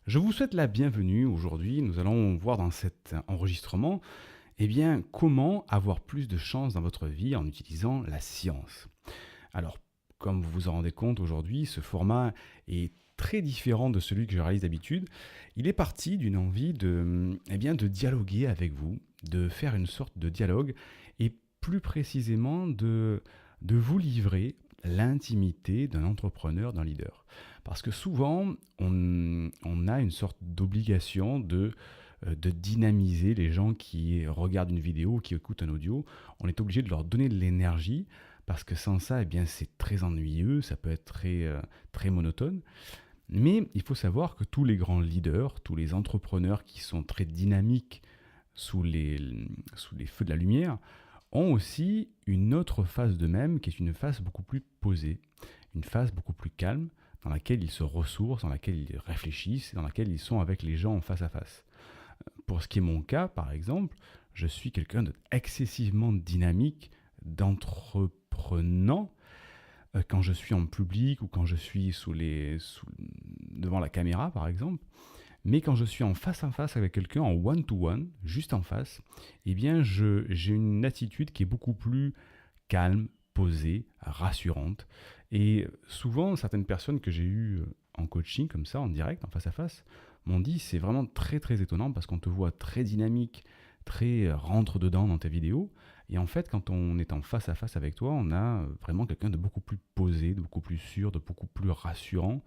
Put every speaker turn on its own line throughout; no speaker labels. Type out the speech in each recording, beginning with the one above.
Je vous souhaite la bienvenue. Aujourd'hui, nous allons voir dans cet enregistrement comment avoir plus de chance dans votre vie en utilisant la science. Alors, comme vous vous en rendez compte aujourd'hui, ce format est très différent de celui que je réalise d'habitude. Il est parti d'une envie de dialoguer avec vous, de faire une sorte de dialogue et plus précisément de vous livrer l'intimité d'un entrepreneur, d'un leader. Parce que souvent, on a une sorte d'obligation de dynamiser les gens qui regardent une vidéo, qui écoutent un audio. On est obligé de leur donner de l'énergie parce que sans ça, c'est très ennuyeux, ça peut être très monotone. Mais il faut savoir que tous les grands leaders, tous les entrepreneurs qui sont très dynamiques sous les feux de la lumière, ont aussi une autre phase d'eux-mêmes qui est une phase beaucoup plus posée, une phase beaucoup plus calme, dans laquelle ils se ressourcent, dans laquelle ils réfléchissent, dans laquelle ils sont avec les gens en face à face. Pour ce qui est mon cas, par exemple, je suis quelqu'un d'excessivement dynamique, d'entreprenant, quand je suis en public ou quand je suis devant la caméra, par exemple. Mais quand je suis en face à face avec quelqu'un, en one-to-one, juste en face, j'ai une attitude qui est beaucoup plus calme, posée, rassurante. Et souvent, certaines personnes que j'ai eues en coaching, comme ça, en direct, en face à face, m'ont dit c'est vraiment très très étonnant parce qu'on te voit très dynamique, très rentre-dedans dans tes vidéos. Et en fait, quand on est en face à face avec toi, on a vraiment quelqu'un de beaucoup plus posé, de beaucoup plus sûr, de beaucoup plus rassurant.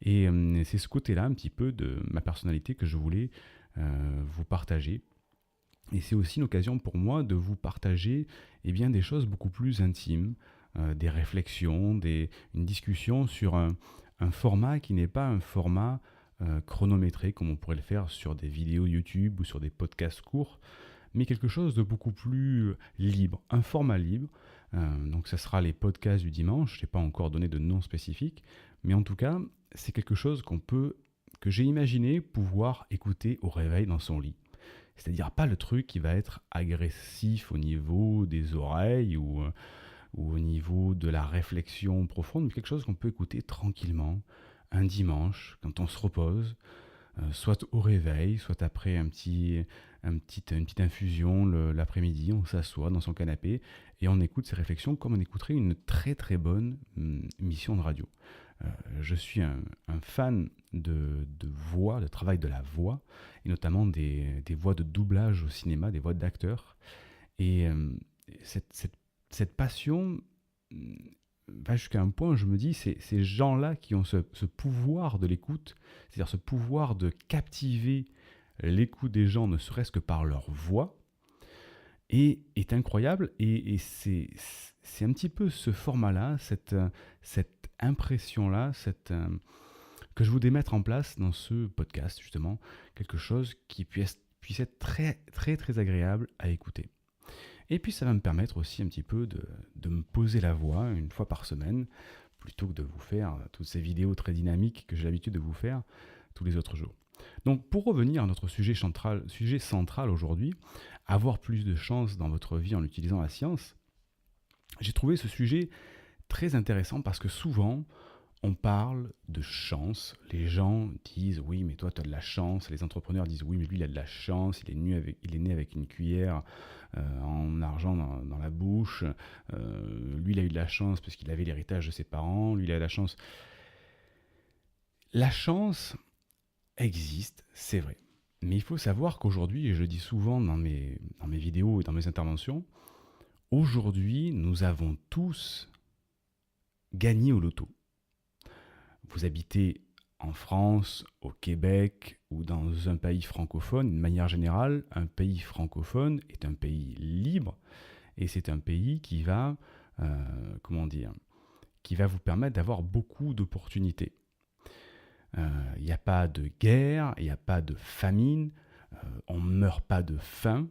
Et c'est ce côté-là un petit peu de ma personnalité que je voulais vous partager. Et c'est aussi une occasion pour moi de vous partager des choses beaucoup plus intimes, des réflexions, une discussion sur un format qui n'est pas un format chronométré comme on pourrait le faire sur des vidéos YouTube ou sur des podcasts courts, mais quelque chose de beaucoup plus libre, un format libre. Donc ça sera les podcasts du dimanche, je n'ai pas encore donné de nom spécifique, mais en tout cas, c'est quelque chose que j'ai imaginé pouvoir écouter au réveil dans son lit. C'est-à-dire pas le truc qui va être agressif au niveau des oreilles ou au niveau de la réflexion profonde, mais quelque chose qu'on peut écouter tranquillement, un dimanche, quand on se repose, soit au réveil, soit après une petite infusion l'après-midi, on s'assoit dans son canapé et on écoute ces réflexions comme on écouterait une très très bonne émission de radio. Je suis un fan de voix, de travail de la voix, et notamment des voix de doublage au cinéma, des voix d'acteurs. Et cette passion va jusqu'à un point où je me dis, c'est ces gens-là qui ont ce pouvoir de l'écoute, c'est-à-dire ce pouvoir de captiver l'écoute des gens, ne serait-ce que par leur voix, et est incroyable. Et c'est un petit peu ce format-là, cette impression-là, que je voudrais mettre en place dans ce podcast, justement, quelque chose qui puisse être très, très, très agréable à écouter. Et puis ça va me permettre aussi un petit peu de me poser la voix une fois par semaine, plutôt que de vous faire toutes ces vidéos très dynamiques que j'ai l'habitude de vous faire tous les autres jours. Donc pour revenir à notre sujet central aujourd'hui, avoir plus de chance dans votre vie en utilisant la science, j'ai trouvé ce sujet très intéressant parce que souvent, on parle de chance. Les gens disent oui, mais toi, tu as de la chance. Les entrepreneurs disent oui, mais lui, il a de la chance. Il est né avec une cuillère en argent dans la bouche. Lui, il a eu de la chance parce qu'il avait l'héritage de ses parents. Lui, il a de la chance. La chance existe, c'est vrai. Mais il faut savoir qu'aujourd'hui, et je le dis souvent dans mes vidéos et dans mes interventions, aujourd'hui, nous avons tous gagné au loto. Vous habitez en France, au Québec ou dans un pays francophone, de manière générale, un pays francophone est un pays libre et c'est un pays qui va, qui va vous permettre d'avoir beaucoup d'opportunités. Il n'y a pas de guerre, il n'y a pas de famine, on ne meurt pas de faim.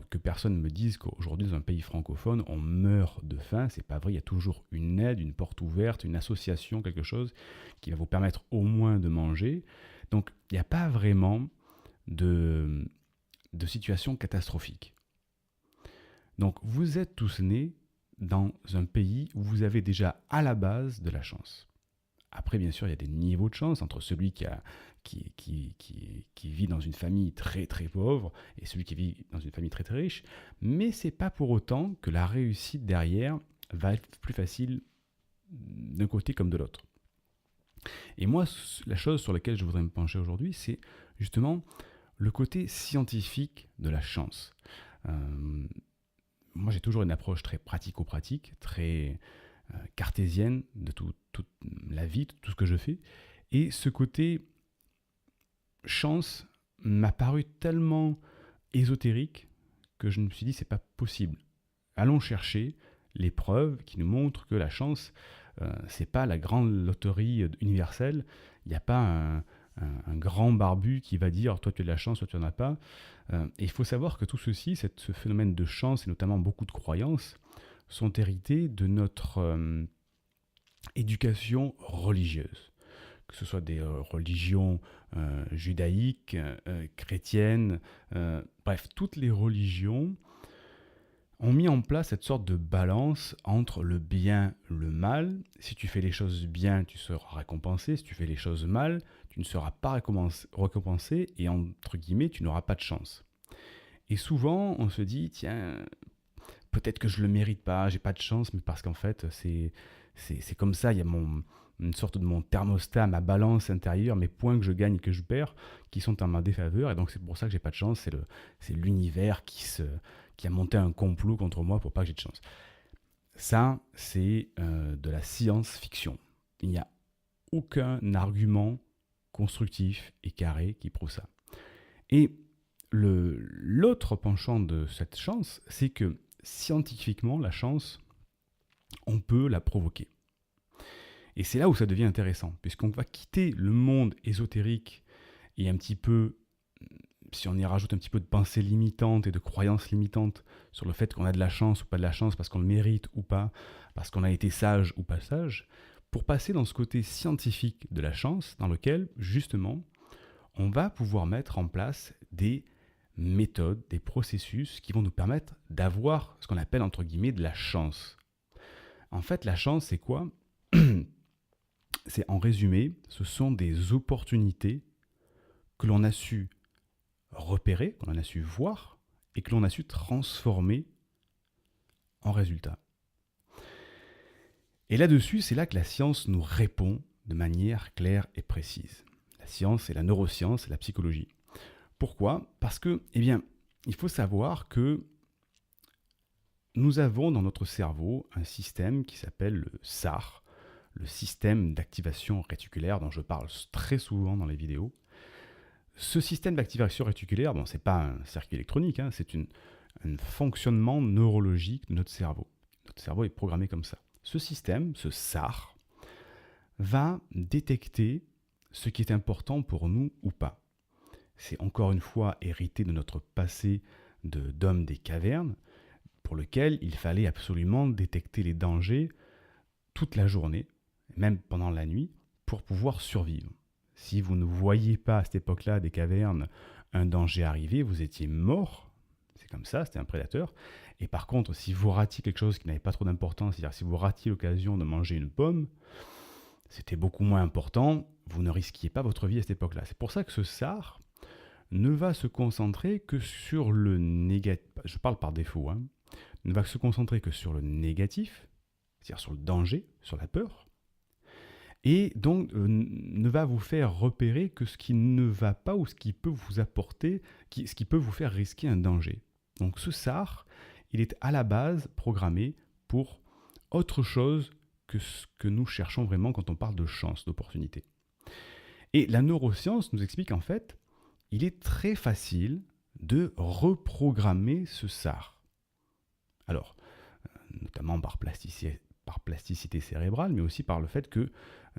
Que personne ne me dise qu'aujourd'hui dans un pays francophone on meurt de faim, c'est pas vrai, il y a toujours une aide, une porte ouverte, une association, quelque chose qui va vous permettre au moins de manger. Donc il n'y a pas vraiment de situation catastrophique. Donc vous êtes tous nés dans un pays où vous avez déjà à la base de la chance. Après, bien sûr, il y a des niveaux de chance entre celui qui vit dans une famille très très pauvre et celui qui vit dans une famille très très riche. Mais c'est pas pour autant que la réussite derrière va être plus facile d'un côté comme de l'autre. Et moi, la chose sur laquelle je voudrais me pencher aujourd'hui, c'est justement le côté scientifique de la chance. Euh, Moi, j'ai toujours une approche très pratico-pratique, très cartésienne de toute la vie, de tout ce que je fais. Et ce côté chance m'a paru tellement ésotérique que je me suis dit, c'est pas possible. Allons chercher les preuves qui nous montrent que la chance, c'est pas la grande loterie universelle. Il n'y a pas un grand barbu qui va dire toi tu as de la chance, toi tu n'en as pas. Et il faut savoir que tout ceci, ce phénomène de chance et notamment beaucoup de croyances, sont hérités de notre éducation religieuse. Que ce soit des religions judaïques, chrétiennes, bref, toutes les religions ont mis en place cette sorte de balance entre le bien et le mal. Si tu fais les choses bien, tu seras récompensé. Si tu fais les choses mal, tu ne seras pas récompensé et entre guillemets, tu n'auras pas de chance. Et souvent, on se dit, tiens, peut-être que je le mérite pas, j'ai pas de chance, mais parce qu'en fait, c'est comme ça, il y a une sorte de mon thermostat, ma balance intérieure, mes points que je gagne et que je perds, qui sont en ma défaveur, et donc c'est pour ça que j'ai pas de chance, c'est l'univers qui a monté un complot contre moi pour pas que j'ai de chance. Ça, c'est de la science-fiction. Il n'y a aucun argument constructif et carré qui prouve ça. Et l'autre penchant de cette chance, c'est que scientifiquement, la chance, on peut la provoquer. Et c'est là où ça devient intéressant, puisqu'on va quitter le monde ésotérique et un petit peu, si on y rajoute un petit peu de pensée limitante et de croyances limitantes sur le fait qu'on a de la chance ou pas de la chance, parce qu'on le mérite ou pas, parce qu'on a été sage ou pas sage, pour passer dans ce côté scientifique de la chance, dans lequel, justement, on va pouvoir mettre en place des méthodes, des processus qui vont nous permettre d'avoir ce qu'on appelle, entre guillemets, de la chance. En fait, la chance, c'est quoi ? C'est, en résumé, ce sont des opportunités que l'on a su repérer, que l'on a su voir et que l'on a su transformer en résultat. Et là-dessus, c'est là que la science nous répond de manière claire et précise. La science, c'est la neuroscience, c'est la psychologie. Pourquoi ? Parce que, eh bien, il faut savoir que nous avons dans notre cerveau un système qui s'appelle le SAR, le système d'activation réticulaire dont je parle très souvent dans les vidéos. Ce système d'activation réticulaire, bon, c'est pas un circuit électronique, hein, c'est un fonctionnement neurologique de notre cerveau. Notre cerveau est programmé comme ça. Ce système, ce SAR, va détecter ce qui est important pour nous ou pas. C'est encore une fois hérité de notre passé d'homme des cavernes, pour lequel il fallait absolument détecter les dangers toute la journée, même pendant la nuit, pour pouvoir survivre. Si vous ne voyiez pas à cette époque-là des cavernes un danger arriver, vous étiez mort. C'est comme ça, c'était un prédateur. Et par contre, si vous ratiez quelque chose qui n'avait pas trop d'importance, c'est-à-dire si vous ratiez l'occasion de manger une pomme, c'était beaucoup moins important, vous ne risquiez pas votre vie à cette époque-là. C'est pour ça que ce SAR ne va se concentrer que sur le négatif, je parle par défaut, hein, ne va se concentrer que sur le négatif, c'est-à-dire sur le danger, sur la peur, et donc ne va vous faire repérer que ce qui ne va pas ou ce qui peut vous apporter, ce qui peut vous faire risquer un danger. Donc ce SAR, il est à la base programmé pour autre chose que ce que nous cherchons vraiment quand on parle de chance, d'opportunité. Et la neuroscience nous explique en fait, il est très facile de reprogrammer ce SAR. Alors, notamment par plasticité cérébrale, mais aussi par le fait que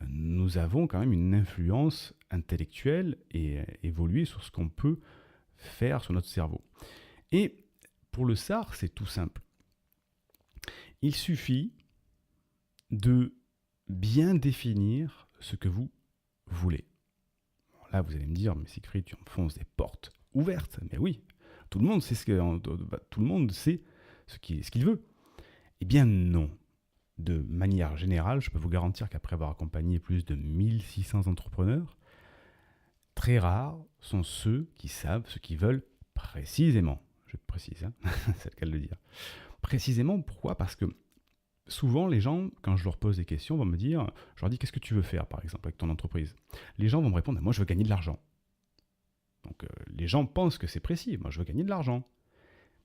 nous avons quand même une influence intellectuelle et évoluée sur ce qu'on peut faire sur notre cerveau. Et pour le SAR, c'est tout simple. Il suffit de bien définir ce que vous voulez. Bon, là, vous allez me dire, mais Siegfried, tu enfonces des portes ouvertes. Mais oui, tout le monde sait ce qu'il veut. Eh bien non. de manière générale, je peux vous garantir qu'après avoir accompagné plus de 1600 entrepreneurs, très rares sont ceux qui savent ce qu'ils veulent précisément. Je précise, hein, c'est le cas de le dire. Précisément, pourquoi ? Parce que souvent, les gens, quand je leur pose des questions, vont me dire, je leur dis, qu'est-ce que tu veux faire, par exemple, avec ton entreprise ? Les gens vont me répondre, moi, je veux gagner de l'argent. Donc, les gens pensent que c'est précis. Moi, je veux gagner de l'argent.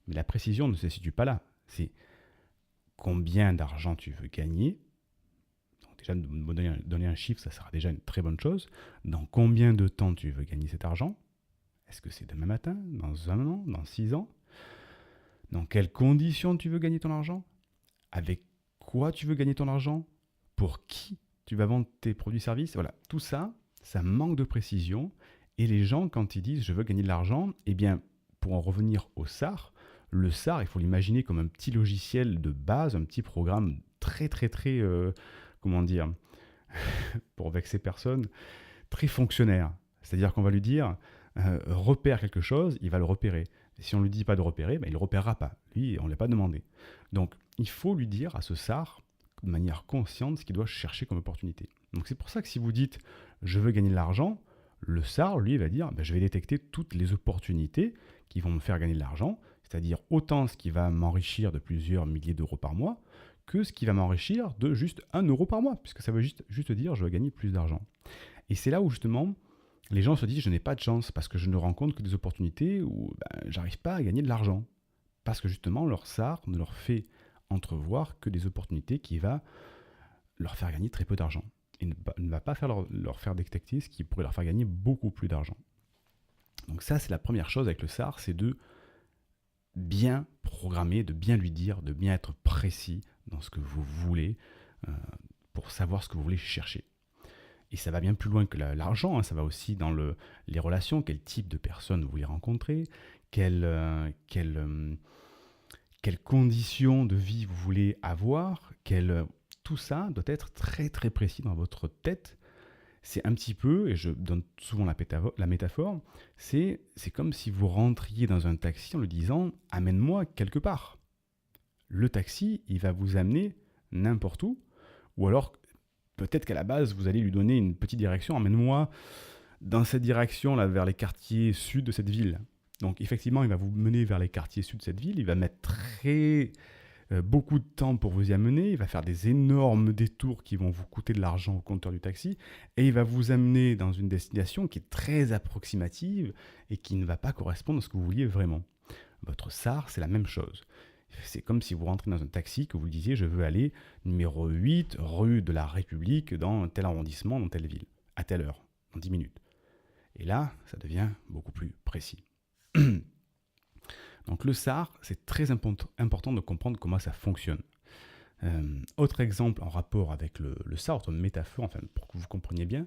Mais la précision ne se situe pas là. C'est combien d'argent tu veux gagner. Donc, déjà, de me donner un chiffre, ça sera déjà une très bonne chose. Dans combien de temps tu veux gagner cet argent ? Est-ce que c'est demain matin, dans 1 an, dans 6 ans ? Dans quelles conditions tu veux gagner ton argent ? Avec quoi tu veux gagner ton argent ? Pour qui tu vas vendre tes produits-services ? Voilà, tout ça, ça manque de précision. Et les gens, quand ils disent « je veux gagner de l'argent », eh bien, pour en revenir au SAR, le SAR, il faut l'imaginer comme un petit logiciel de base, un petit programme très, comment dire, pour vexer personne, très fonctionnaire. C'est-à-dire qu'on va lui dire repère quelque chose, il va le repérer. Et si on ne lui dit pas de repérer, ben, il ne le repérera pas. Lui, on ne l'a pas demandé. Donc, il faut lui dire à ce SAR, de manière consciente, ce qu'il doit chercher comme opportunité. Donc, c'est pour ça que si vous dites « je veux gagner de l'argent », le SAR, lui, va dire ben, « je vais détecter toutes les opportunités qui vont me faire gagner de l'argent », c'est-à-dire autant ce qui va m'enrichir de plusieurs milliers d'euros par mois, que ce qui va m'enrichir de juste 1 euro par mois, puisque ça veut juste dire « je veux gagner plus d'argent ». Et c'est là où, justement, les gens se disent « je n'ai pas de chance parce que je ne rencontre que des opportunités où j'arrive pas à gagner de l'argent ». Parce que, justement, leur SAR ne leur fait entrevoir que des opportunités qui va leur faire gagner très peu d'argent. Et ne va pas leur faire détecter ce qui pourrait leur faire gagner beaucoup plus d'argent. Donc ça, c'est la première chose avec le SAR, c'est de bien programmer, de bien lui dire, de bien être précis dans ce que vous voulez pour savoir ce que vous voulez chercher. Et ça va bien plus loin que l'argent, hein, ça va aussi dans les relations, quel type de personnes vous voulez rencontrer, quelles conditions de vie vous voulez avoir, tout ça doit être très très précis dans votre tête. C'est un petit peu, et je donne souvent la métaphore, c'est comme si vous rentriez dans un taxi en lui disant « amène-moi quelque part ». Le taxi, il va vous amener n'importe où, ou alors peut-être qu'à la base, vous allez lui donner une petite direction, « amène-moi dans cette direction, là, vers les quartiers sud de cette ville ». Donc effectivement, il va vous mener vers les quartiers sud de cette ville, il va mettre beaucoup de temps pour vous y amener, il va faire des énormes détours qui vont vous coûter de l'argent au compteur du taxi, et il va vous amener dans une destination qui est très approximative et qui ne va pas correspondre à ce que vous vouliez vraiment. Votre SAR, c'est la même chose. C'est comme si vous rentrez dans un taxi, que vous disiez « je veux aller numéro 8, rue de la République, dans tel arrondissement, dans telle ville, à telle heure, en 10 minutes ». Et là, ça devient beaucoup plus précis. Donc le SAR, c'est très important de comprendre comment ça fonctionne. Autre exemple en rapport avec le SAR, autre métaphore, enfin, pour que vous compreniez bien,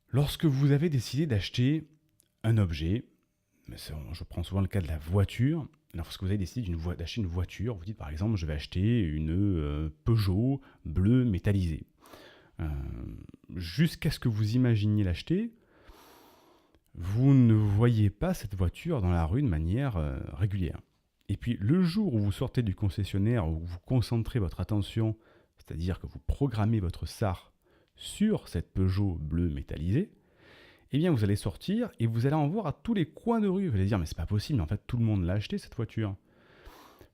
lorsque vous avez décidé d'acheter un objet, je prends souvent le cas de la voiture, lorsque vous avez décidé d'acheter une voiture, vous dites par exemple je vais acheter une Peugeot bleue métallisée. Jusqu'à ce que vous imaginiez l'acheter, vous ne voyez pas cette voiture dans la rue de manière régulière. Et puis le jour où vous sortez du concessionnaire, où vous concentrez votre attention, c'est-à-dire que vous programmez votre SAR sur cette Peugeot bleue métallisée, eh bien vous allez sortir et vous allez en voir à tous les coins de rue. Vous allez dire mais c'est pas possible, en fait tout le monde l'a acheté cette voiture.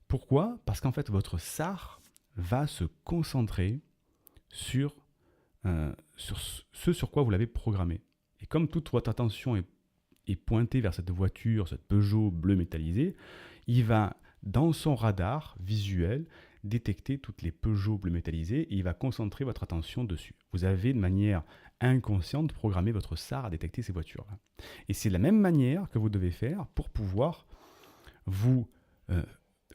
Pourquoi ? Parce qu'en fait votre SAR va se concentrer sur ce sur quoi vous l'avez programmé. Et comme toute votre attention est pointée vers cette voiture, cette Peugeot bleue métallisée, il va, dans son radar visuel, détecter toutes les Peugeot bleues métallisées et il va concentrer votre attention dessus. Vous avez de manière inconsciente programmé votre SAR à détecter ces voitures-là. Et c'est de la même manière que vous devez faire pour pouvoir vous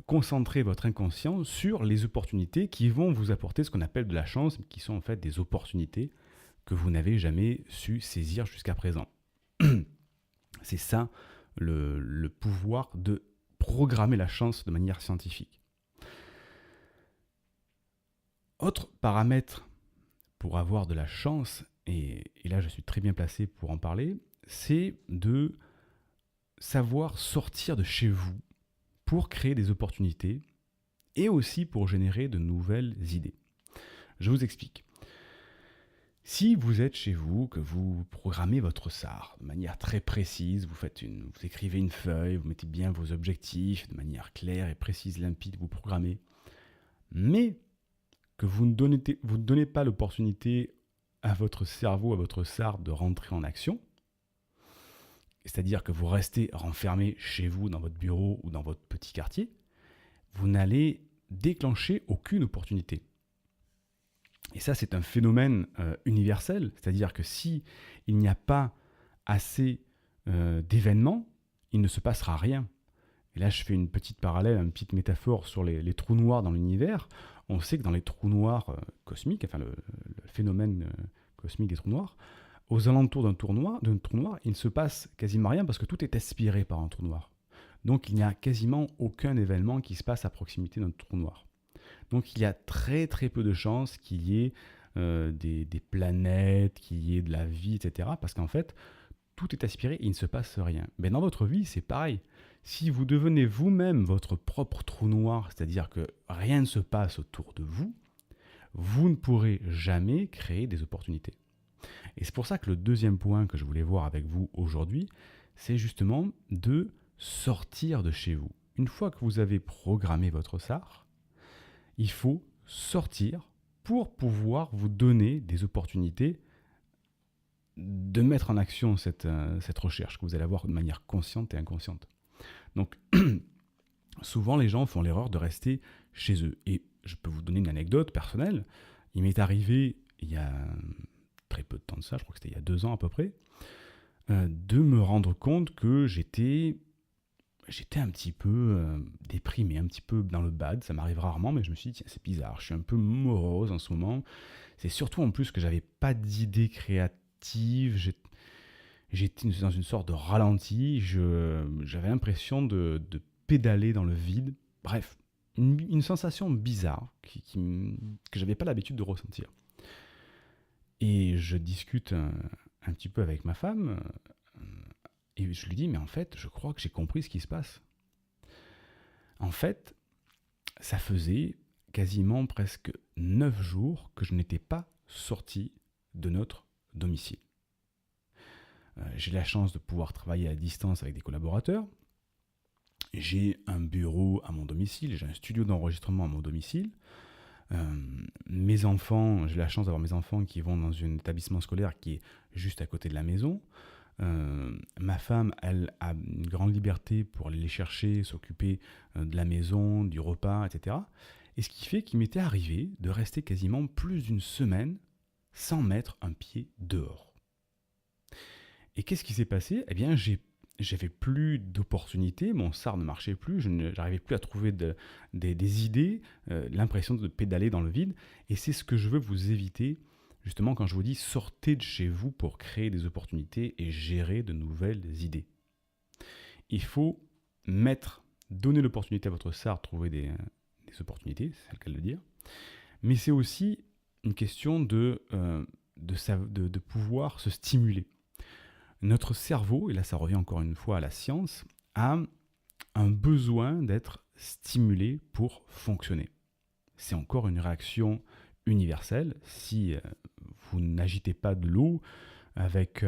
concentrer votre inconscient sur les opportunités qui vont vous apporter ce qu'on appelle de la chance, qui sont en fait des opportunités que vous n'avez jamais su saisir jusqu'à présent. C'est ça le pouvoir de programmer la chance de manière scientifique. Autre paramètre pour avoir de la chance, et là je suis très bien placé pour en parler, c'est de savoir sortir de chez vous pour créer des opportunités et aussi pour générer de nouvelles idées. Je vous explique. Si vous êtes chez vous, que vous programmez votre SAR de manière très précise, vous écrivez une feuille, vous mettez bien vos objectifs de manière claire et précise, limpide, vous programmez, mais que vous ne donnez pas l'opportunité à votre cerveau, à votre SAR de rentrer en action, c'est-à-dire que vous restez renfermé chez vous, dans votre bureau ou dans votre petit quartier, vous n'allez déclencher aucune opportunité. Et ça, c'est un phénomène universel, c'est-à-dire que si il n'y a pas assez d'événements, il ne se passera rien. Et là, je fais une petite parallèle, une petite métaphore sur les trous noirs dans l'univers. On sait que dans les trous noirs cosmiques, enfin le phénomène cosmique des trous noirs, aux alentours d'un trou noir, il ne se passe quasiment rien parce que tout est aspiré par un trou noir. Donc il n'y a quasiment aucun événement qui se passe à proximité d'un trou noir. Donc il y a très très peu de chances qu'il y ait des planètes, qu'il y ait de la vie, etc. Parce qu'en fait, tout est aspiré et il ne se passe rien. Mais dans votre vie, c'est pareil. Si vous devenez vous-même votre propre trou noir, c'est-à-dire que rien ne se passe autour de vous, vous ne pourrez jamais créer des opportunités. Et c'est pour ça que le deuxième point que je voulais voir avec vous aujourd'hui, c'est justement de sortir de chez vous. Une fois que vous avez programmé votre SAR, il faut sortir pour pouvoir vous donner des opportunités de mettre en action cette recherche que vous allez avoir de manière consciente et inconsciente. Donc, souvent les gens font l'erreur de rester chez eux. Et je peux vous donner une anecdote personnelle. Il m'est arrivé, il y a très peu de temps de ça, je crois que c'était il y a 2 ans à peu près, de me rendre compte que j'étais un petit peu déprimé, un petit peu dans le bad. Ça m'arrive rarement, mais je me suis dit, tiens, c'est bizarre, je suis un peu morose en ce moment. C'est surtout en plus que j'avais pas d'idées créatives, j'étais dans une sorte de ralenti, j'avais l'impression de pédaler dans le vide. Bref, une sensation bizarre que j'avais pas l'habitude de ressentir. Et je discute un petit peu avec ma femme, et je lui dis, mais en fait, je crois que j'ai compris ce qui se passe. En fait, ça faisait quasiment presque 9 jours que je n'étais pas sorti de notre domicile. J'ai la chance de pouvoir travailler à distance avec des collaborateurs. J'ai un bureau à mon domicile, j'ai un studio d'enregistrement à mon domicile. Mes enfants, j'ai la chance d'avoir mes enfants qui vont dans un établissement scolaire qui est juste à côté de la maison. Ma femme, elle a une grande liberté pour aller les chercher, s'occuper de la maison, du repas, etc. Et ce qui fait qu'il m'était arrivé de rester quasiment plus d'une semaine sans mettre un pied dehors. Et qu'est-ce qui s'est passé ? Eh bien, j'avais plus d'opportunités, mon SAR ne marchait plus, je n'arrivais plus à trouver des idées, l'impression de pédaler dans le vide. Et c'est ce que je veux vous éviter, justement, quand je vous dis sortez de chez vous pour créer des opportunités et gérer de nouvelles idées. Il faut donner l'opportunité à votre SAR de trouver des opportunités, c'est le cas de le dire. Mais c'est aussi une question de pouvoir se stimuler. Notre cerveau, et là ça revient encore une fois à la science, a un besoin d'être stimulé pour fonctionner. C'est encore une réaction universelle. Si vous n'agitez pas de l'eau avec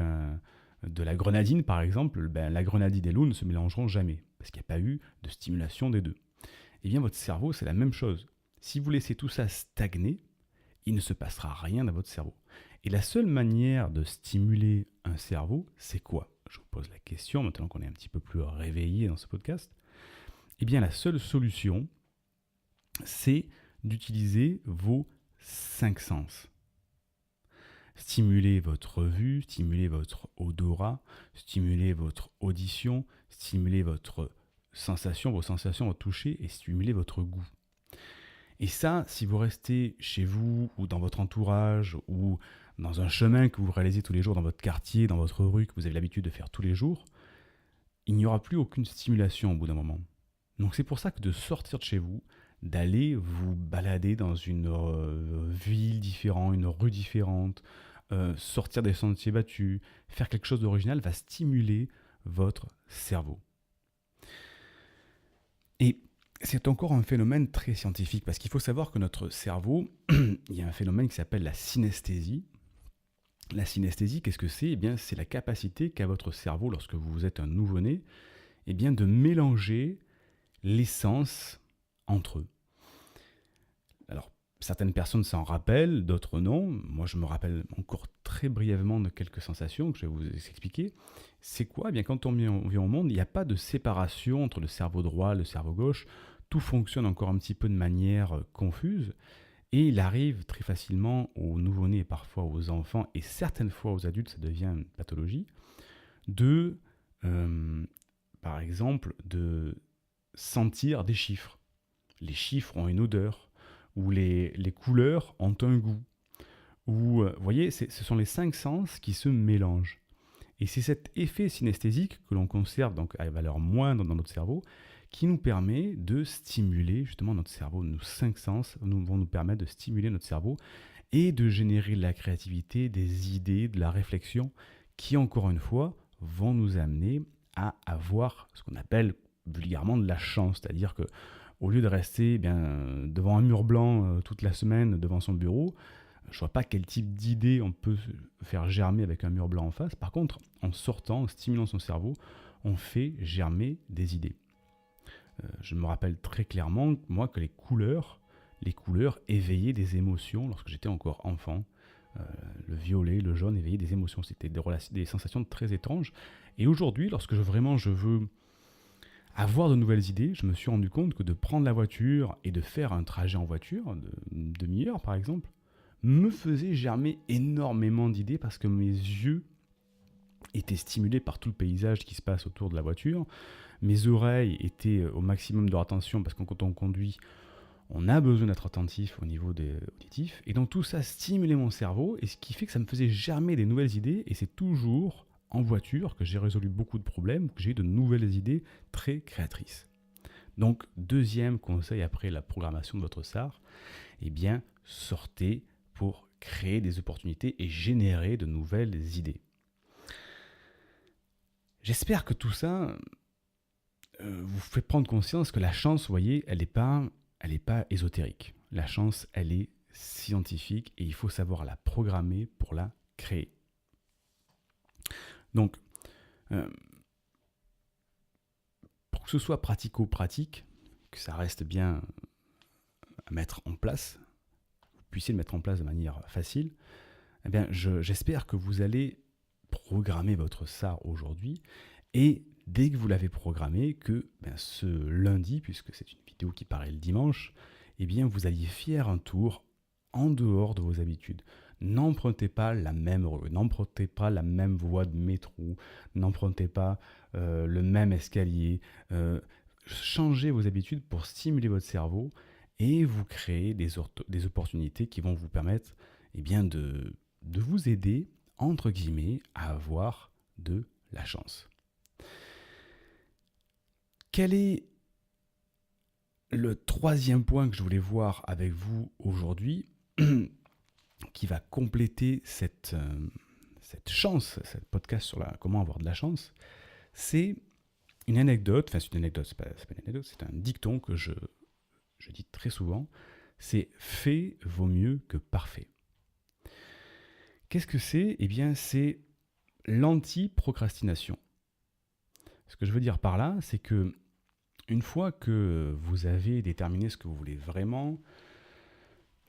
de la grenadine par exemple, la grenadine et l'eau ne se mélangeront jamais, parce qu'il n'y a pas eu de stimulation des deux. Et bien votre cerveau, c'est la même chose. Si vous laissez tout ça stagner, il ne se passera rien dans votre cerveau. Et la seule manière de stimuler un cerveau, c'est quoi ? Je vous pose la question, maintenant qu'on est un petit peu plus réveillé dans ce podcast. Eh bien, la seule solution, c'est d'utiliser vos 5 sens. Stimuler votre vue, stimuler votre odorat, stimuler votre audition, stimuler votre sensation, vos sensations, votre toucher et stimuler votre goût. Et ça, si vous restez chez vous ou dans votre entourage ou dans un chemin que vous réalisez tous les jours dans votre quartier, dans votre rue, que vous avez l'habitude de faire tous les jours, il n'y aura plus aucune stimulation au bout d'un moment. Donc c'est pour ça que de sortir de chez vous, d'aller vous balader dans une ville différente, une rue différente, sortir des sentiers battus, faire quelque chose d'original va stimuler votre cerveau. Et c'est encore un phénomène très scientifique, parce qu'il faut savoir que notre cerveau, il y a un phénomène qui s'appelle la synesthésie. La synesthésie, qu'est-ce que c'est? Eh bien, c'est la capacité qu'a votre cerveau, lorsque vous êtes un nouveau-né, eh bien, de mélanger les sens entre eux. Alors, certaines personnes s'en rappellent, d'autres non. Moi, je me rappelle encore très brièvement de quelques sensations que je vais vous expliquer. C'est quoi? Eh bien, quand on vient au monde, il n'y a pas de séparation entre le cerveau droit et le cerveau gauche. Tout fonctionne encore un petit peu de manière confuse. Et il arrive très facilement aux nouveau-nés et parfois aux enfants, et certaines fois aux adultes, ça devient une pathologie, de, par exemple, de sentir des chiffres. Les chiffres ont une odeur, ou les couleurs ont un goût. Ou, vous voyez, ce sont les 5 sens qui se mélangent. Et c'est cet effet synesthésique que l'on conserve donc à valeur moindre dans notre cerveau qui nous permet de stimuler justement notre cerveau. Nos 5 sens vont nous permettre de stimuler notre cerveau et de générer de la créativité, des idées, de la réflexion qui, encore une fois, vont nous amener à avoir ce qu'on appelle vulgairement de la chance. C'est-à-dire que au lieu de rester devant un mur blanc toute la semaine devant son bureau, je ne vois pas quel type d'idée on peut faire germer avec un mur blanc en face. Par contre, en sortant, en stimulant son cerveau, on fait germer des idées. Je me rappelle très clairement, moi, que les couleurs éveillaient des émotions lorsque j'étais encore enfant. Le violet, le jaune éveillaient des émotions. C'était des sensations très étranges. Et aujourd'hui, lorsque je veux avoir de nouvelles idées, je me suis rendu compte que de prendre la voiture et de faire un trajet en voiture, d'une demi-heure par exemple, me faisait germer énormément d'idées parce que mes yeux étaient stimulés par tout le paysage qui se passe autour de la voiture. Mes oreilles étaient au maximum de leur attention parce que quand on conduit, on a besoin d'être attentif au niveau des auditifs. Et donc tout ça stimulait mon cerveau et ce qui fait que ça me faisait germer des nouvelles idées. Et c'est toujours en voiture que j'ai résolu beaucoup de problèmes, que j'ai eu de nouvelles idées très créatrices. Donc deuxième conseil après la programmation de votre SAR, eh bien sortez pour créer des opportunités et générer de nouvelles idées. J'espère que tout ça vous fait prendre conscience que la chance, vous voyez, elle n'est pas ésotérique. La chance, elle est scientifique et il faut savoir la programmer pour la créer. Donc, pour que ce soit pratico-pratique, que ça reste bien à mettre en place, vous puissiez le mettre en place de manière facile, eh bien, j'espère que vous allez programmer votre SAR aujourd'hui et dès que vous l'avez programmé, que ce lundi, puisque c'est une vidéo qui paraît le dimanche, eh bien vous alliez faire un tour en dehors de vos habitudes. N'empruntez pas la même rue, n'empruntez pas la même voie de métro, n'empruntez pas le même escalier. Changez vos habitudes pour stimuler votre cerveau et vous créez des opportunités qui vont vous permettre de vous aider, entre guillemets, à avoir de la chance. Quel est le troisième point que je voulais voir avec vous aujourd'hui qui va compléter cette chance, cette podcast sur comment avoir de la chance? C'est une anecdote, c'est une anecdote, c'est pas une anecdote, c'est un dicton que je dis très souvent, c'est « fait vaut mieux que parfait ». Qu'est-ce que c'est? Eh bien, c'est l'anti-procrastination. Ce que je veux dire par là, c'est que une fois que vous avez déterminé ce que vous voulez vraiment,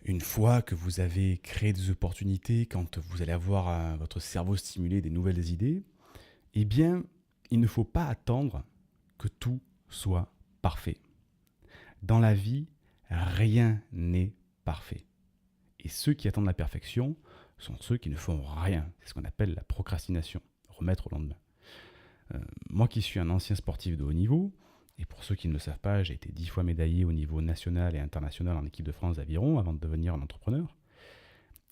une fois que vous avez créé des opportunités, quand vous allez avoir votre cerveau stimulé des nouvelles idées, eh bien, il ne faut pas attendre que tout soit parfait. Dans la vie, rien n'est parfait. Et ceux qui attendent la perfection sont ceux qui ne font rien. C'est ce qu'on appelle la procrastination, remettre au lendemain. Moi qui suis un ancien sportif de haut niveau, et pour ceux qui ne le savent pas, j'ai été 10 fois médaillé au niveau national et international en équipe de France d'aviron avant de devenir un entrepreneur.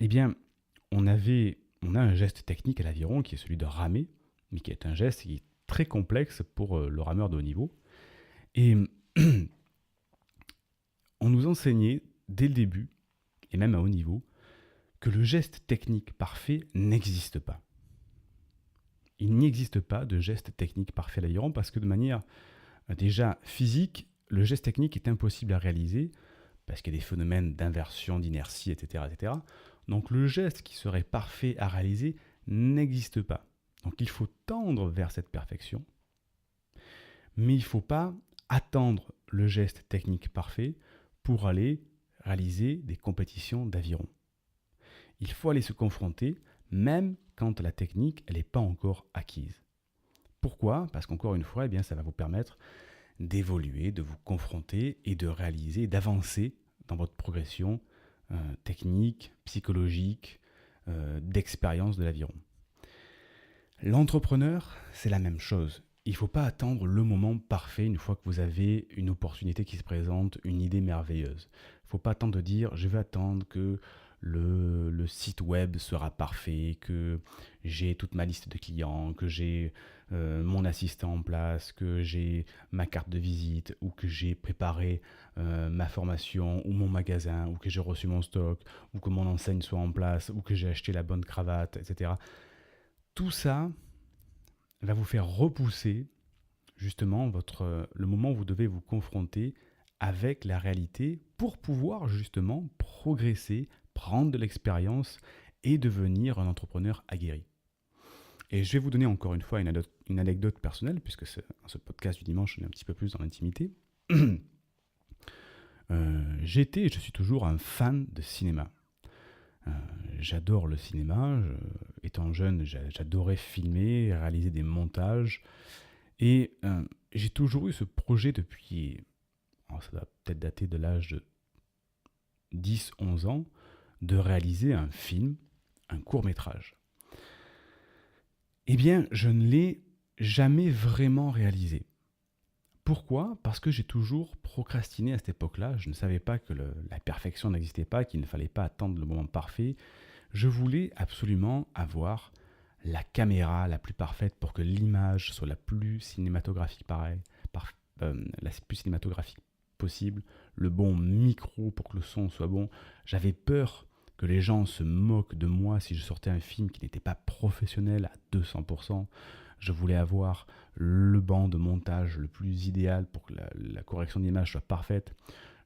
Eh bien, on a un geste technique à l'aviron qui est celui de ramer, mais qui est un geste qui est très complexe pour le rameur de haut niveau. Et on nous enseignait dès le début, et même à haut niveau, que le geste technique parfait n'existe pas. Il n'existe pas de geste technique parfait à l'aviron parce que de manière déjà physique, le geste technique est impossible à réaliser parce qu'il y a des phénomènes d'inversion, d'inertie, etc., etc. Donc le geste qui serait parfait à réaliser n'existe pas. Donc il faut tendre vers cette perfection, mais il ne faut pas attendre le geste technique parfait pour aller réaliser des compétitions d'aviron. Il faut aller se confronter même quand la technique n'est pas encore acquise. Pourquoi ? Parce qu'encore une fois, ça va vous permettre d'évoluer, de vous confronter et de réaliser, d'avancer dans votre progression technique, psychologique, d'expérience de l'aviron. L'entrepreneur, c'est la même chose. Il ne faut pas attendre le moment parfait une fois que vous avez une opportunité qui se présente, une idée merveilleuse. Il ne faut pas attendre de dire « je vais attendre que le site web sera parfait, que j'ai toute ma liste de clients, que j'ai mon assistant en place, que j'ai ma carte de visite ou que j'ai préparé ma formation ou mon magasin ou que j'ai reçu mon stock ou que mon enseigne soit en place ou que j'ai acheté la bonne cravate, etc. » Tout ça va vous faire repousser justement le moment où vous devez vous confronter avec la réalité pour pouvoir justement progresser, prendre de l'expérience et devenir un entrepreneur aguerri. Et je vais vous donner encore une fois une anecdote personnelle, puisque ce podcast du dimanche, on est un petit peu plus dans l'intimité. J'étais et je suis toujours un fan de cinéma. J'adore le cinéma. Étant jeune, j'adorais filmer, réaliser des montages. Et j'ai toujours eu ce projet depuis, ça doit peut-être dater de l'âge de 10-11 ans, de réaliser un film, un court-métrage. Eh bien, je ne l'ai jamais vraiment réalisé. Pourquoi ? Parce que j'ai toujours procrastiné à cette époque-là. Je ne savais pas que la perfection n'existait pas, qu'il ne fallait pas attendre le moment parfait. Je voulais absolument avoir la caméra la plus parfaite pour que l'image soit la plus cinématographique la plus cinématographique possible, le bon micro pour que le son soit bon. J'avais peur que les gens se moquent de moi si je sortais un film qui n'était pas professionnel à 200%. Je voulais avoir le banc de montage le plus idéal pour que la correction d'image soit parfaite.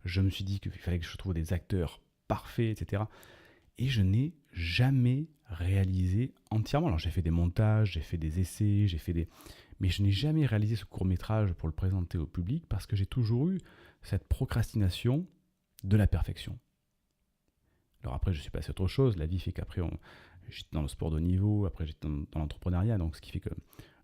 Je me suis dit qu'il fallait que je trouve des acteurs parfaits, etc. Et je n'ai jamais réalisé entièrement. Alors j'ai fait des montages, j'ai fait des essais, mais je n'ai jamais réalisé ce court-métrage pour le présenter au public parce que j'ai toujours eu cette procrastination de la perfection. Alors après, je suis passé à autre chose. La vie fait qu'après, j'étais dans le sport de haut niveau, après j'étais dans l'entrepreneuriat, donc ce qui fait que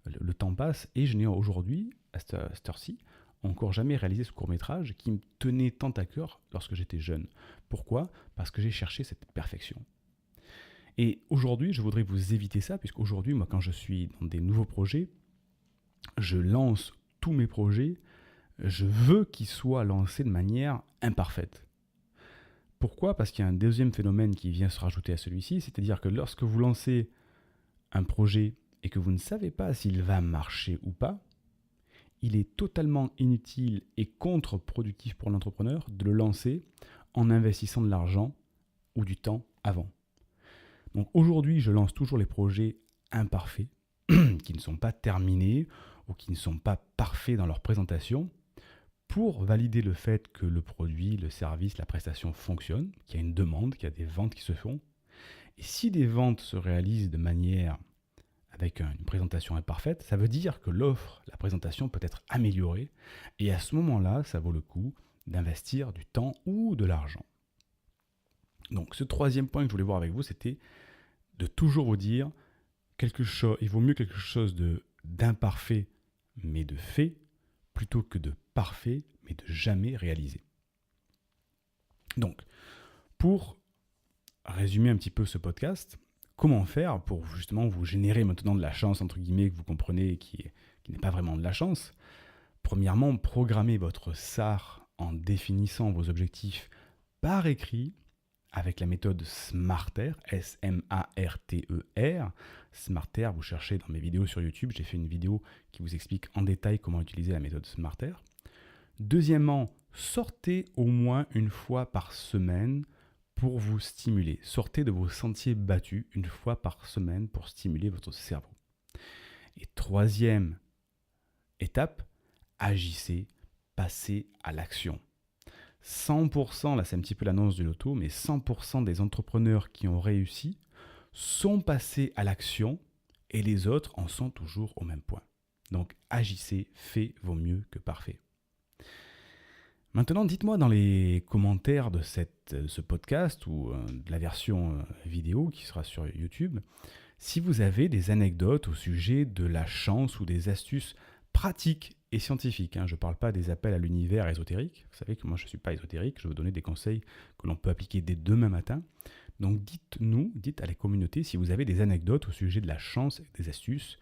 le temps passe. Et je n'ai aujourd'hui, à cette heure-ci, encore jamais réalisé ce court-métrage qui me tenait tant à cœur lorsque j'étais jeune. Pourquoi ? Parce que j'ai cherché cette perfection. Et aujourd'hui, je voudrais vous éviter ça, puisqu'aujourd'hui, moi, quand je suis dans des nouveaux projets, je lance tous mes projets, je veux qu'ils soient lancés de manière imparfaite. Pourquoi ? Parce qu'il y a un deuxième phénomène qui vient se rajouter à celui-ci, c'est-à-dire que lorsque vous lancez un projet et que vous ne savez pas s'il va marcher ou pas, il est totalement inutile et contre-productif pour l'entrepreneur de le lancer en investissant de l'argent ou du temps avant. Donc aujourd'hui, je lance toujours les projets imparfaits, qui ne sont pas terminés ou qui ne sont pas parfaits dans leur présentation, pour valider le fait que le produit, le service, la prestation fonctionne, qu'il y a une demande, qu'il y a des ventes qui se font. Et si des ventes se réalisent de manière avec une présentation imparfaite, ça veut dire que l'offre, la présentation peut être améliorée. Et à ce moment-là, ça vaut le coup d'investir du temps ou de l'argent. Donc ce troisième point que je voulais voir avec vous, c'était de toujours vous dire il vaut mieux quelque chose d'imparfait mais de fait, plutôt que de parfait mais de jamais réalisé. Donc, pour résumer un petit peu ce podcast, comment faire pour justement vous générer maintenant de la chance, entre guillemets, que vous comprenez, qui n'est pas vraiment de la chance ? Premièrement, programmez votre SAR en définissant vos objectifs par écrit avec la méthode SMARTER, S-M-A-R-T-E-R. SMARTER, vous cherchez dans mes vidéos sur YouTube, j'ai fait une vidéo qui vous explique en détail comment utiliser la méthode SMARTER. Deuxièmement, sortez au moins une fois par semaine pour vous stimuler. Sortez de vos sentiers battus une fois par semaine pour stimuler votre cerveau. Et troisième étape, agissez passer à l'action. 100%, là c'est un petit peu l'annonce du loto, mais 100% des entrepreneurs qui ont réussi sont passés à l'action et les autres en sont toujours au même point. Donc agissez, fait vaut mieux que parfait. Maintenant, dites-moi dans les commentaires de ce podcast ou de la version vidéo qui sera sur YouTube, si vous avez des anecdotes au sujet de la chance ou des astuces pratiques et scientifiques. Je ne parle pas des appels à l'univers ésotérique. Vous savez que moi je ne suis pas ésotérique, je vais vous donner des conseils que l'on peut appliquer dès demain matin. Donc dites à la communauté si vous avez des anecdotes au sujet de la chance et des astuces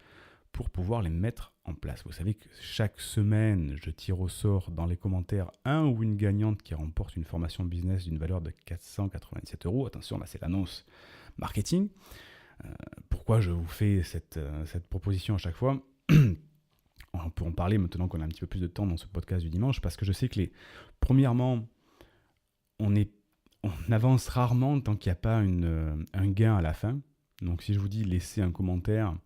pour pouvoir les mettre en place. Vous savez que chaque semaine, je tire au sort dans les commentaires un ou une gagnante qui remporte une formation business d'une valeur de 497 €. Attention, là c'est l'annonce marketing. Pourquoi je vous fais cette proposition à chaque fois? On peut en parler maintenant qu'on a un petit peu plus de temps dans ce podcast du dimanche, parce que je sais que premièrement, on avance rarement tant qu'il n'y a pas un gain à la fin. Donc si je vous dis laissez un commentaire,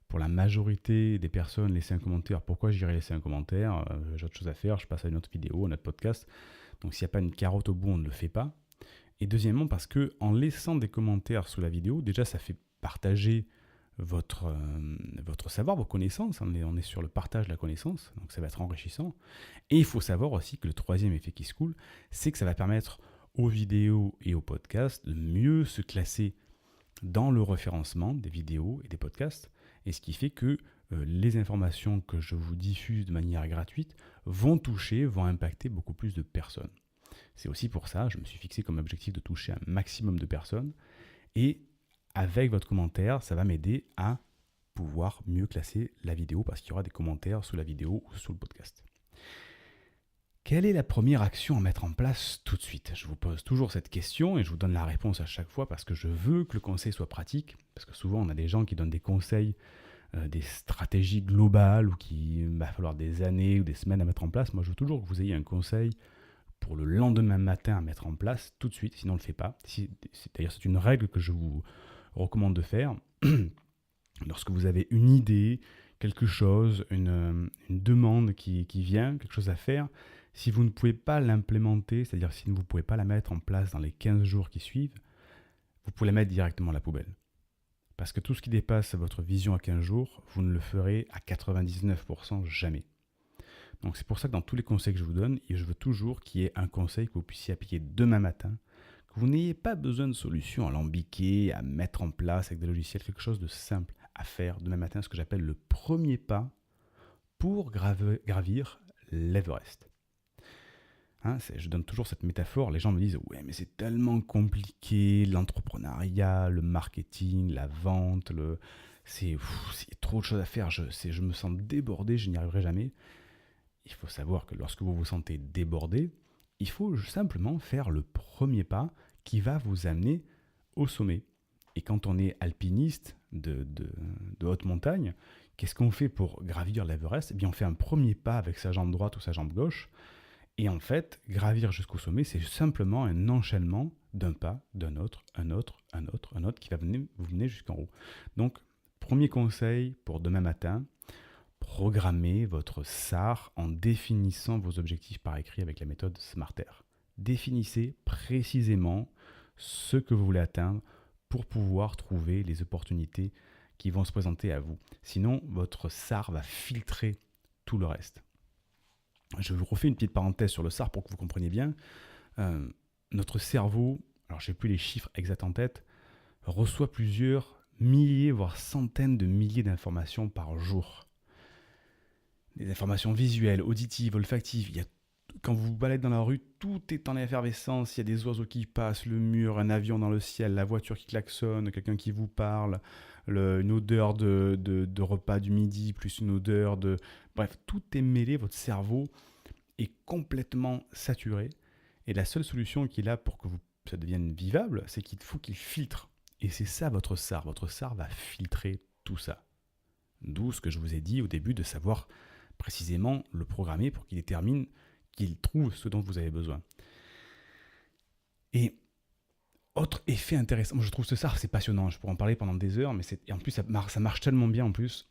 pour la majorité des personnes, laissez un commentaire. Pourquoi j'irai laisser un commentaire? J'ai autre chose à faire, je passe à une autre vidéo, un autre podcast. Donc s'il n'y a pas une carotte au bout, on ne le fait pas. Et deuxièmement, parce que en laissant des commentaires sous la vidéo, déjà ça fait partager votre savoir, vos connaissances. On est sur le partage de la connaissance, donc ça va être enrichissant. Et il faut savoir aussi que le troisième effet qui se coule, c'est que ça va permettre aux vidéos et aux podcasts de mieux se classer dans le référencement des vidéos et des podcasts. Et ce qui fait que les informations que je vous diffuse de manière gratuite vont impacter beaucoup plus de personnes. C'est aussi pour ça, je me suis fixé comme objectif de toucher un maximum de personnes. Et avec votre commentaire, ça va m'aider à pouvoir mieux classer la vidéo parce qu'il y aura des commentaires sous la vidéo ou sous le podcast. Quelle est la première action à mettre en place tout de suite? Je vous pose toujours cette question et je vous donne la réponse à chaque fois parce que je veux que le conseil soit pratique. Parce que souvent, on a des gens qui donnent des conseils, des stratégies globales ou qu'il va falloir des années ou des semaines à mettre en place. Moi, je veux toujours que vous ayez un conseil pour le lendemain matin à mettre en place tout de suite, sinon on ne le fait pas. D'ailleurs, c'est une règle que je vous recommande de faire. Lorsque vous avez une idée, quelque chose, une demande qui vient, quelque chose à faire, si vous ne pouvez pas l'implémenter, c'est-à-dire si vous ne pouvez pas la mettre en place dans les 15 jours qui suivent, vous pouvez la mettre directement à la poubelle. Parce que tout ce qui dépasse votre vision à 15 jours, vous ne le ferez à 99% jamais. Donc c'est pour ça que dans tous les conseils que je vous donne, je veux toujours qu'il y ait un conseil que vous puissiez appliquer demain matin, que vous n'ayez pas besoin de solutions alambiquées, à mettre en place avec des logiciels, quelque chose de simple à faire demain matin, ce que j'appelle le premier pas pour gravir l'Everest. Je donne toujours cette métaphore, les gens me disent « Ouais, mais c'est tellement compliqué, l'entrepreneuriat, le marketing, la vente, c'est trop de choses à faire, je me sens débordé, je n'y arriverai jamais. » Il faut savoir que lorsque vous vous sentez débordé, il faut simplement faire le premier pas qui va vous amener au sommet. Et quand on est alpiniste de haute montagne, qu'est-ce qu'on fait pour gravir l'Everest? Eh bien, on fait un premier pas avec sa jambe droite ou sa jambe gauche. Et en fait, gravir jusqu'au sommet, c'est simplement un enchaînement d'un pas, d'un autre, un autre, un autre, un autre, qui va vous mener jusqu'en haut. Donc, premier conseil pour demain matin, programmez votre SAR en définissant vos objectifs par écrit avec la méthode SMARTER. Définissez précisément ce que vous voulez atteindre pour pouvoir trouver les opportunités qui vont se présenter à vous. Sinon, votre SAR va filtrer tout le reste. Je vous refais une petite parenthèse sur le SAR pour que vous compreniez bien. Notre cerveau, alors je n'ai plus les chiffres exacts en tête, reçoit plusieurs milliers, voire centaines de milliers d'informations par jour. Des informations visuelles, auditives, olfactives. Quand vous vous baladez dans la rue, tout est en effervescence. Il y a des oiseaux qui passent, le mur, un avion dans le ciel, la voiture qui klaxonne, quelqu'un qui vous parle, une odeur de repas du midi, plus une odeur de... Bref, tout est mêlé, votre cerveau est complètement saturé. Et la seule solution qu'il a pour que ça devienne vivable, c'est qu'il faut qu'il filtre. Et c'est ça votre SAR. Votre SAR va filtrer tout ça. D'où ce que je vous ai dit au début de savoir précisément le programmer pour qu'il détermine, qu'il trouve ce dont vous avez besoin. Et autre effet intéressant, moi je trouve ce SAR, c'est passionnant, je pourrais en parler pendant des heures, mais et en plus ça marche tellement bien en plus.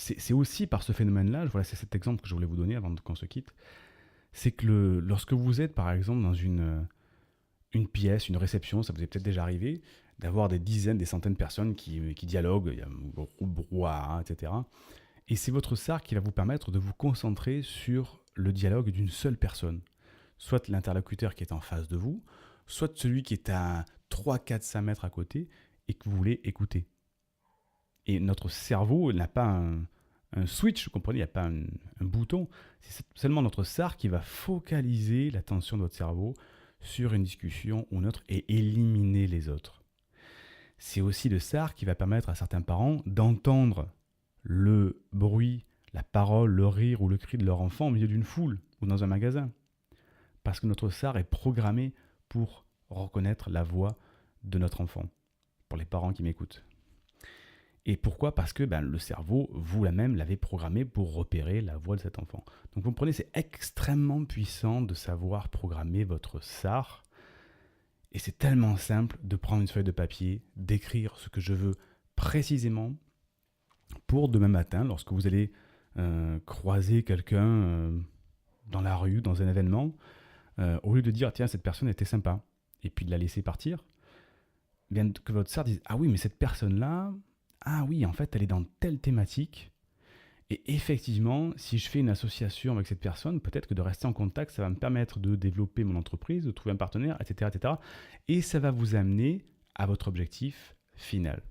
c'est aussi par ce phénomène-là, voilà, c'est cet exemple que je voulais vous donner avant qu'on se quitte, c'est que lorsque vous êtes par exemple dans une pièce, une réception, ça vous est peut-être déjà arrivé, d'avoir des dizaines, des centaines de personnes qui dialoguent, il y a un brouhaha, etc. Et c'est votre SAR qui va vous permettre de vous concentrer sur le dialogue d'une seule personne. Soit l'interlocuteur qui est en face de vous, soit celui qui est à 3, 4, 5 mètres à côté et que vous voulez écouter. Et notre cerveau n'a pas un switch, vous comprenez, il n'y a pas un bouton. C'est seulement notre SAR qui va focaliser l'attention de votre cerveau sur une discussion ou une autre et éliminer les autres. C'est aussi le SAR qui va permettre à certains parents d'entendre le bruit, la parole, le rire ou le cri de leur enfant au milieu d'une foule ou dans un magasin. Parce que notre SAR est programmé pour reconnaître la voix de notre enfant, pour les parents qui m'écoutent. Et pourquoi ? Parce que le cerveau, vous la même, l'avez programmé pour repérer la voix de cet enfant. Donc vous comprenez, c'est extrêmement puissant de savoir programmer votre SAR. Et c'est tellement simple de prendre une feuille de papier, d'écrire ce que je veux précisément pour demain matin, lorsque vous allez croiser quelqu'un dans la rue, dans un événement, au lieu de dire tiens, cette personne était sympa, et puis de la laisser partir, bien que votre SAR dise ah oui, mais cette personne-là, ah oui, en fait, elle est dans telle thématique, et effectivement, si je fais une association avec cette personne, peut-être que de rester en contact, ça va me permettre de développer mon entreprise, de trouver un partenaire, etc., etc., et ça va vous amener à votre objectif final.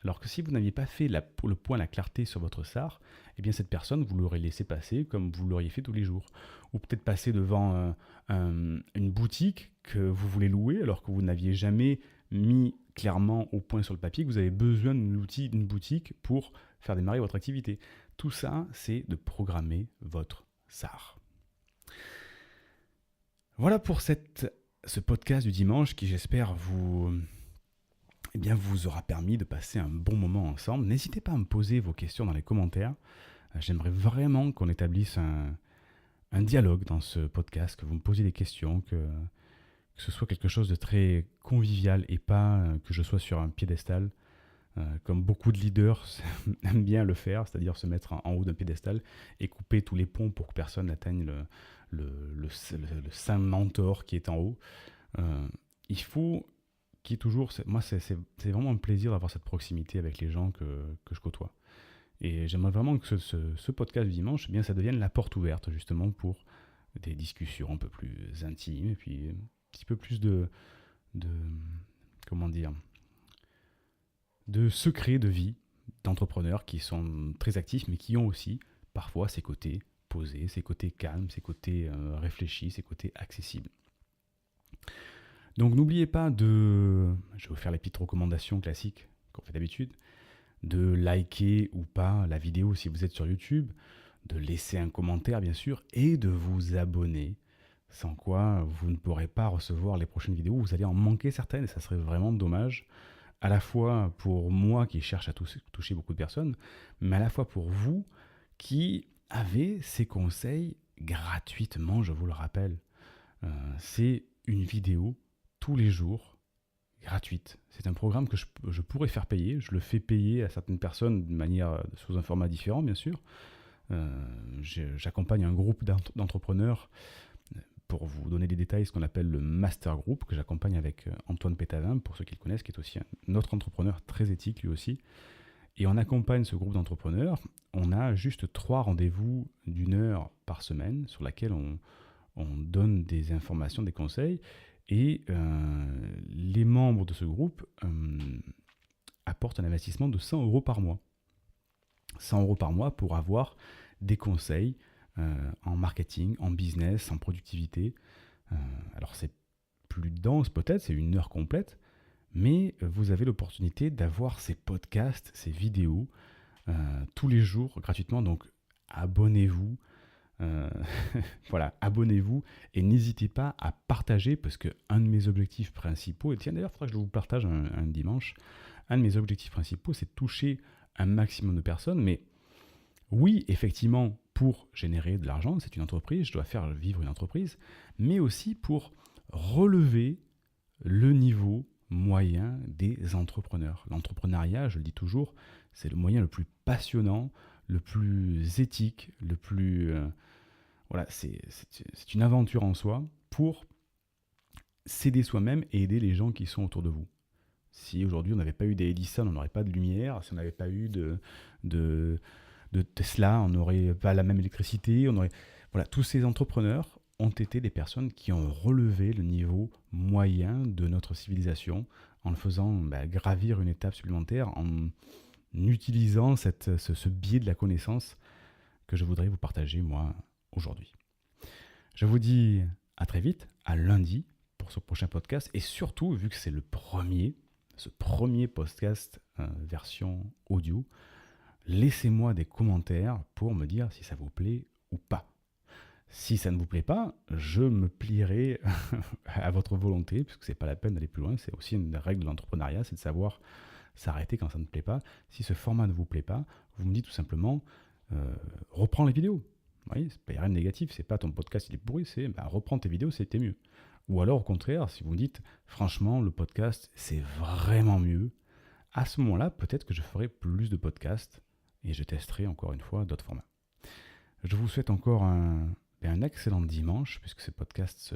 Alors que si vous n'aviez pas fait le point, la clarté sur votre SAR, eh bien cette personne, vous l'aurez laissé passer comme vous l'auriez fait tous les jours. Ou peut-être passer devant une boutique que vous voulez louer alors que vous n'aviez jamais mis clairement au point sur le papier que vous avez besoin d'une boutique pour faire démarrer votre activité. Tout ça, c'est de programmer votre SAR. Voilà pour ce podcast du dimanche qui, j'espère, vous aura permis de passer un bon moment ensemble. N'hésitez pas à me poser vos questions dans les commentaires. J'aimerais vraiment qu'on établisse un dialogue dans ce podcast, que vous me posiez des questions, que ce soit quelque chose de très convivial et pas que je sois sur un piédestal, comme beaucoup de leaders aiment bien le faire, c'est-à-dire se mettre en haut d'un piédestal et couper tous les ponts pour que personne n'atteigne le saint mentor qui est en haut. Il faut qui est toujours, moi c'est vraiment un plaisir d'avoir cette proximité avec les gens que je côtoie. Et j'aimerais vraiment que ce podcast du dimanche, eh bien, ça devienne la porte ouverte justement pour des discussions un peu plus intimes et puis un petit peu plus de comment dire, de secrets de vie d'entrepreneurs qui sont très actifs mais qui ont aussi parfois ces côtés posés, ces côtés calmes, ces côtés réfléchis, ces côtés accessibles. Donc n'oubliez pas je vais vous faire les petites recommandations classiques qu'on fait d'habitude, de liker ou pas la vidéo si vous êtes sur YouTube, de laisser un commentaire bien sûr, et de vous abonner, sans quoi vous ne pourrez pas recevoir les prochaines vidéos, vous allez en manquer certaines et ça serait vraiment dommage, à la fois pour moi qui cherche à toucher beaucoup de personnes, mais à la fois pour vous qui avez ces conseils gratuitement, je vous le rappelle. C'est une vidéo tous les jours, gratuite. C'est un programme que je pourrais faire payer. Je le fais payer à certaines personnes de manière, sous un format différent, bien sûr. J'accompagne un groupe d'entrepreneurs, pour vous donner des détails, ce qu'on appelle le Master Group, que j'accompagne avec Antoine Pétavin, pour ceux qui le connaissent, qui est aussi un autre entrepreneur très éthique, lui aussi. Et on accompagne ce groupe d'entrepreneurs. On a juste 3 rendez-vous d'1 heure par semaine, sur laquelle on donne des informations, des conseils. Et les membres de ce groupe apportent un investissement de 100 € par mois. 100 € par mois pour avoir des conseils en marketing, en business, en productivité. Alors c'est plus dense peut-être, c'est 1 heure complète, mais vous avez l'opportunité d'avoir ces podcasts, ces vidéos tous les jours gratuitement. Donc abonnez-vous. Voilà, abonnez-vous et n'hésitez pas à partager parce que un de mes objectifs principaux, et tiens d'ailleurs il faudra que je vous partage un dimanche, un de mes objectifs principaux c'est de toucher un maximum de personnes, mais oui effectivement pour générer de l'argent, c'est une entreprise, je dois faire vivre une entreprise, mais aussi pour relever le niveau moyen des entrepreneurs. L'entrepreneuriat, je le dis toujours, c'est le moyen le plus passionnant, le plus éthique, le plus... voilà, c'est une aventure en soi pour s'aider soi-même et aider les gens qui sont autour de vous. Si aujourd'hui on n'avait pas eu des Edison, on n'aurait pas de lumière. Si on n'avait pas eu de, de Tesla, on n'aurait pas la même électricité. Voilà, tous ces entrepreneurs ont été des personnes qui ont relevé le niveau moyen de notre civilisation en le faisant gravir une étape supplémentaire, en utilisant ce biais de la connaissance que je voudrais vous partager, moi, aujourd'hui. Je vous dis à très vite, à lundi, pour ce prochain podcast. Et surtout, vu que c'est ce premier podcast version audio, laissez-moi des commentaires pour me dire si ça vous plaît ou pas. Si ça ne vous plaît pas, je me plierai à votre volonté, puisque c'est pas la peine d'aller plus loin. C'est aussi une règle de l'entrepreneuriat, c'est de savoir s'arrêter quand ça ne plaît pas. Si ce format ne vous plaît pas, vous me dites tout simplement reprends les vidéos. Vous voyez, il n'y a rien de négatif, c'est pas ton podcast il est pourri, c'est reprends tes vidéos, c'était mieux. Ou alors au contraire, si vous me dites franchement le podcast c'est vraiment mieux, à ce moment-là peut-être que je ferai plus de podcasts et je testerai encore une fois d'autres formats. Je vous souhaite encore un excellent dimanche, puisque ce podcast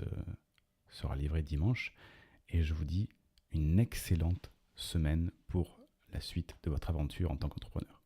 sera livré dimanche, et je vous dis une excellente semaine pour la suite de votre aventure en tant qu'entrepreneur.